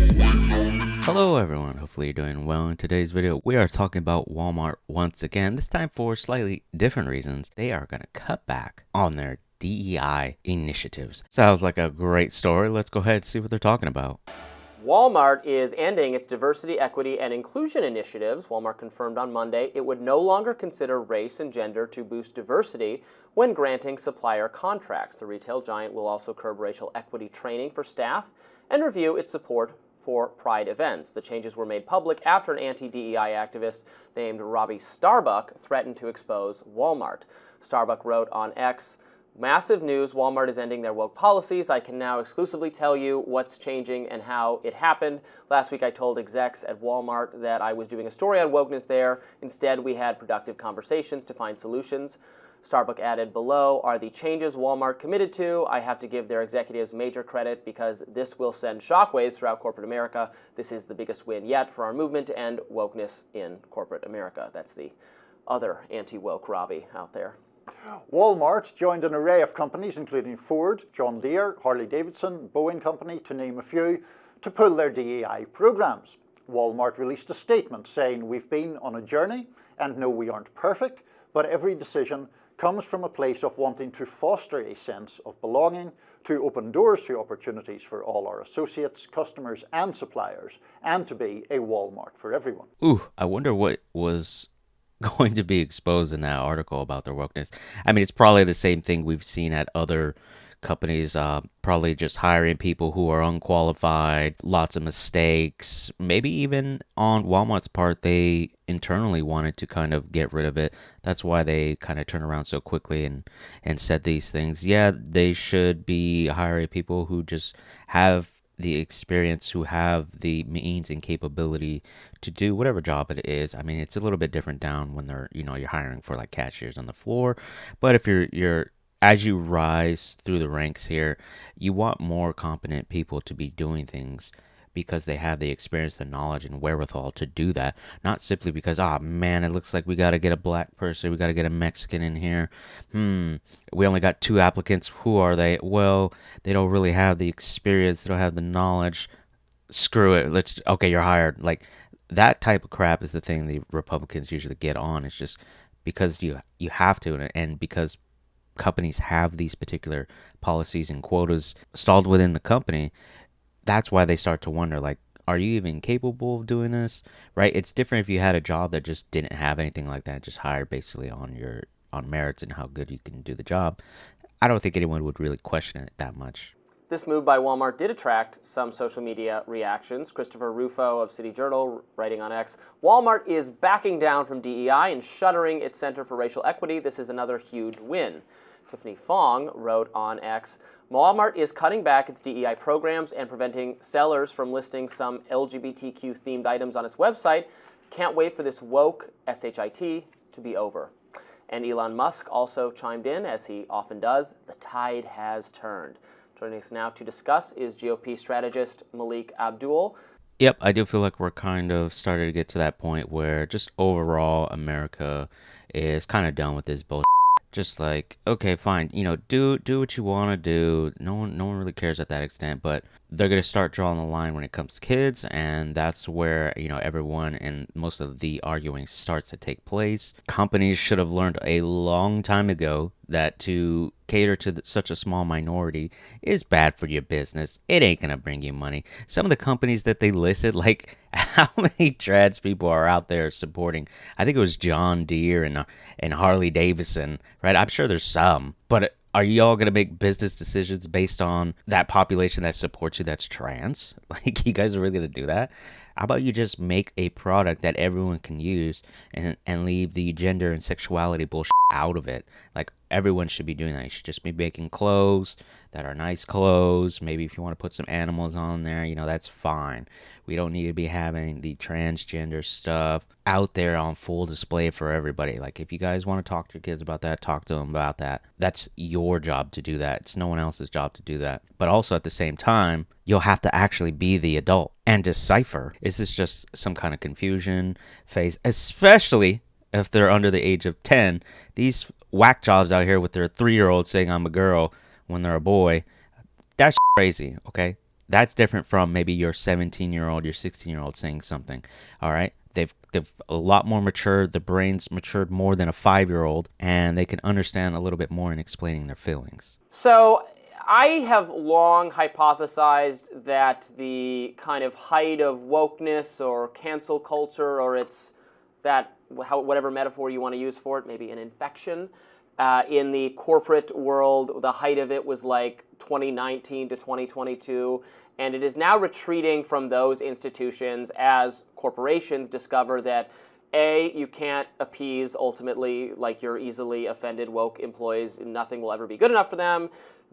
Hello everyone, hopefully you're doing well. In today's video, we are talking about Walmart once again, this time for slightly different reasons. They are going to cut back on their DEI initiatives. Sounds like a great story. Let's go ahead and see what they're talking about. Walmart is ending its diversity, equity, and inclusion initiatives. Walmart confirmed on Monday it would no longer consider race and gender to boost diversity when granting supplier contracts. The retail giant will also curb racial equity training for staff and review its support for Pride events. The changes were made public after an anti-DEI activist named Robbie Starbuck threatened to expose Walmart. Starbuck wrote on X, "Massive news, Walmart is ending their woke policies. I can now exclusively tell you what's changing and how it happened. Last week I told execs at Walmart that I was doing a story on wokeness there. Instead, we had productive conversations to find solutions." Starbuck added, "Below are the changes Walmart committed to. I have to give their executives major credit because this will send shockwaves throughout corporate America. This is the biggest win yet for our movement to end wokeness in corporate America." That's the other anti-woke Robbie out there. Walmart joined an array of companies including Ford, John Deere, Harley-Davidson, Boeing Company, to name a few, to pull their DEI programs. Walmart released a statement saying, "We've been on a journey and no, we aren't perfect, but every decision comes from a place of wanting to foster a sense of belonging, to open doors to opportunities for all our associates, customers and suppliers, and to be a Walmart for everyone." Ooh, I wonder what was going to be exposed in that article about their wokeness. I mean, it's probably the same thing we've seen at other companies, probably just hiring people who are unqualified, lots of mistakes. Maybe even on Walmart's part, they internally wanted to kind of get rid of it. That's why they kind of turned around so quickly and said these things. Yeah, they should be hiring people who just have the experience, who have the means and capability to do whatever job it is. I mean, it's a little bit different down when they're, you're hiring for like cashiers on the floor. But if you're as you rise through the ranks here, you want more competent people to be doing things because they have the experience, the knowledge, and wherewithal to do that. Not simply because, man, it looks like we got to get a black person, we got to get a Mexican in here. We only got 2 applicants. Who are they? Well, they don't really have the experience, they don't have the knowledge. Screw it. Okay, you're hired. Like, that type of crap is the thing the Republicans usually get on. It's just because you have to, and because companies have these particular policies and quotas stalled within the company. That's why they start to wonder, like, are you even capable of doing this? Right? It's different if you had a job that just didn't have anything like that, just hired basically on merits and how good you can do the job. I don't think anyone would really question it that much. This move by Walmart did attract some social media reactions. Christopher Rufo of City Journal, writing on X, "Walmart is backing down from DEI and shuttering its Center for Racial Equity. This is another huge win." Tiffany Fong wrote on X, "Walmart is cutting back its DEI programs and preventing sellers from listing some LGBTQ-themed items on its website. Can't wait for this woke, SHIT, to be over." And Elon Musk also chimed in, as he often does, "The tide has turned." Joining us now to discuss is GOP strategist Malik Abdul. Yep, I do feel like we're kind of starting to get to that point where just overall America is kind of done with this bullshit. Just like, okay, fine, do what you want to do. No one really cares at that extent, but they're going to start drawing the line when it comes to kids, and that's where, everyone and most of the arguing starts to take place. Companies should have learned a long time ago that to cater to such a small minority is bad for your business. It ain't going to bring you money. Some of the companies that they listed, like how many trans people are out there supporting? I think it was John Deere and Harley Davidson, right? I'm sure there's some, but are you all going to make business decisions based on that population that supports you that's trans? Like, you guys are really going to do that? How about you just make a product that everyone can use and leave the gender and sexuality bullshit out of it? Like, everyone should be doing that. You should just be making clothes that are nice clothes. Maybe if you want to put some animals on there, that's fine. We don't need to be having the transgender stuff out there on full display for everybody. Like, if you guys want to talk to your kids about that, talk to them about that. That's your job to do that. It's no one else's job to do that. But also at the same time, you'll have to actually be the adult and decipher, is this just some kind of confusion phase, especially if they're under the age of 10. These whack jobs out here with their 3-year-old saying I'm a girl when they're a boy, that's crazy, okay? That's different from maybe your 17-year-old, your 16-year-old saying something. All right. They've a lot more matured. The brain's matured more than a 5-year-old, and they can understand a little bit more in explaining their feelings. So I have long hypothesized that the kind of height of wokeness or cancel culture, or it's that whatever metaphor you want to use for it, maybe an infection, in the corporate world, the height of it was like 2019 to 2022, and it is now retreating from those institutions as corporations discover that A, you can't appease ultimately like your easily offended woke employees, and nothing will ever be good enough for them.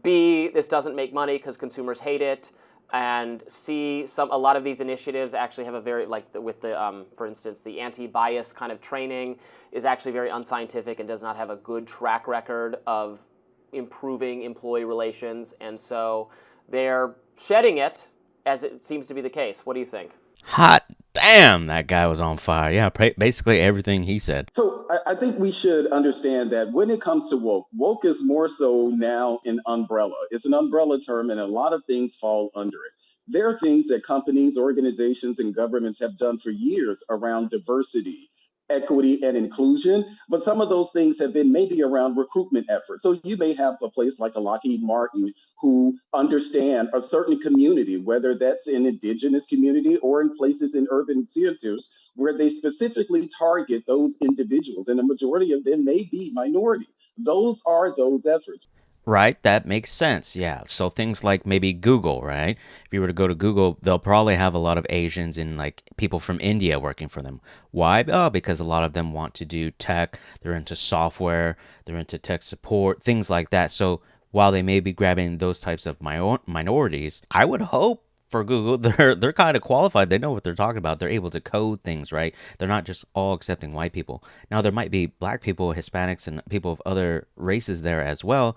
B, this doesn't make money because consumers hate it. And C, a lot of these initiatives actually have a very, like with the, for instance, the anti-bias kind of training is actually very unscientific and does not have a good track record of improving employee relations. And so they're shedding it, as it seems to be the case. What do you think? Hot damn, that guy was on fire. Yeah, basically everything he said. So I think we should understand that when it comes to woke, woke is more so now an umbrella. It's an umbrella term, and a lot of things fall under it. There are things that companies, organizations, and governments have done for years around diversity, equity, and inclusion, but some of those things have been maybe around recruitment efforts. So you may have a place like a Lockheed Martin who understand a certain community, whether that's in indigenous community or in places in urban centers where they specifically target those individuals, and the majority of them may be minority. Those are those efforts. Right, that makes sense. Yeah. So things like maybe Google, right? If you were to go to Google, they'll probably have a lot of Asians and like people from India working for them. Why? Oh, because a lot of them want to do tech, they're into software, they're into tech support, things like that. So while they may be grabbing those types of minorities, I would hope for Google, they're kind of qualified. They know what they're talking about. They're able to code things, right? They're not just all accepting white people. Now there might be black people, Hispanics, and people of other races there as well,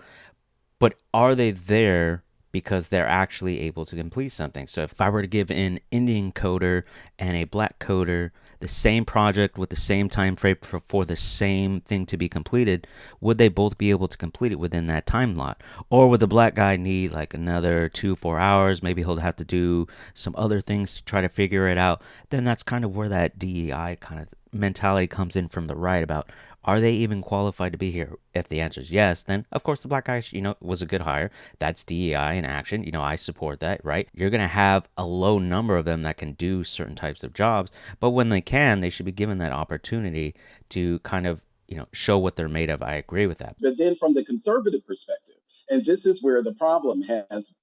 but are they there because they're actually able to complete something? So if I were to give an Indian coder and a black coder the same project with the same time frame for the same thing to be completed, would they both be able to complete it within that time lot? Or would the black guy need like another 2 4 hours? Maybe he'll have to do some other things to try to figure it out. Then that's kind of where that DEI kind of mentality comes in from the right about, are they even qualified to be here? If the answer is yes, then of course the black guy, was a good hire. That's DEI in action. I support that, right? You're going to have a low number of them that can do certain types of jobs, but when they can, they should be given that opportunity to kind of, show what they're made of. I agree with that. But then from the conservative perspective, and this is where the problem has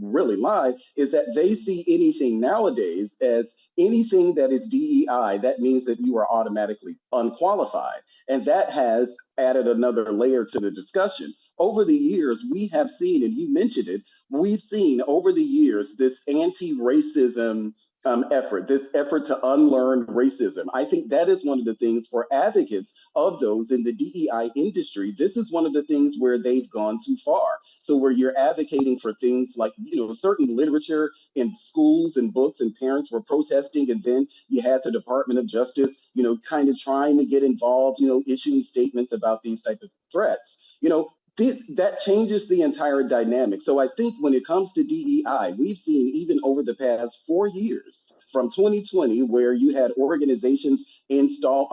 really lied, is that they see anything nowadays as anything that is DEI, that means that you are automatically unqualified. And that has added another layer to the discussion. Over the years, we have seen, and you mentioned it, we've seen over the years this anti racism effort, this effort to unlearn racism. I think that is one of the things for advocates of those in the DEI industry. This is one of the things where they've gone too far. So where you're advocating for things like, certain literature in schools and books, and parents were protesting, and then you had the Department of Justice, kind of trying to get involved, issuing statements about these type of threats. That changes the entire dynamic. So I think when it comes to DEI, we've seen even over the past 4 years, from 2020, where you had organizations install,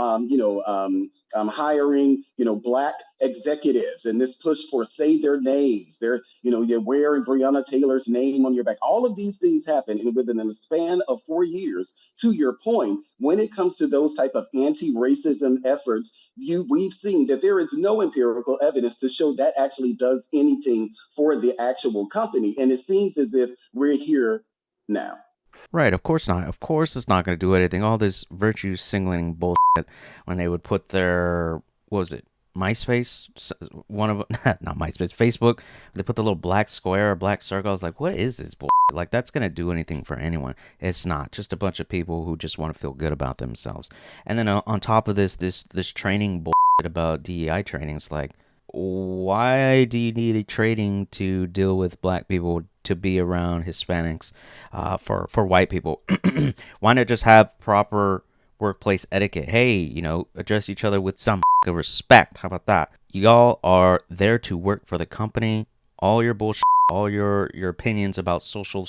hiring, black executives, and this push for say their names. You're wearing Breonna Taylor's name on your back. All of these things happen, and within a span of 4 years. To your point, when it comes to those type of anti-racism efforts, we've seen that there is no empirical evidence to show that actually does anything for the actual company, and it seems as if we're here now. Right, of course not. Of course it's not going to do anything. All this virtue signaling bullshit when they would put their, what was it, MySpace? One of not MySpace, Facebook. They put the little black square or black circle. I was like, what is this bullshit? Like, that's going to do anything for anyone. It's not. Just a bunch of people who just want to feel good about themselves. And then on top of this training bullshit about DEI trainings, like, why do you need a training to deal with black people to be around Hispanics for white people? Why not just have proper workplace etiquette? Hey, address each other with some respect. How about that? Y'all are there to work for the company. All your bullshit, all your opinions about social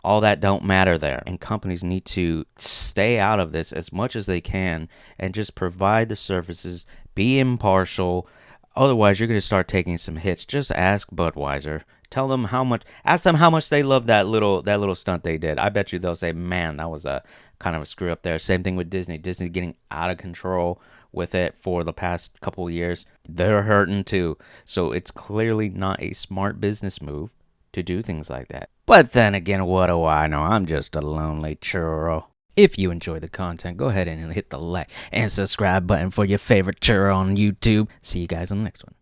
All that don't matter there. And companies need to stay out of this as much as they can and just provide the services, be impartial. Otherwise, you're going to start taking some hits. Just ask Budweiser. Tell them how much. Ask them how much they love that little stunt they did. I bet you they'll say, "Man, that was a kind of a screw up there." Same thing with Disney. Disney getting out of control with it for the past couple of years. They're hurting too. So it's clearly not a smart business move to do things like that. But then again, what do I know? I'm just a lonely churro. If you enjoy the content, go ahead and hit the like and subscribe button for your favorite churro on YouTube. See you guys on the next one.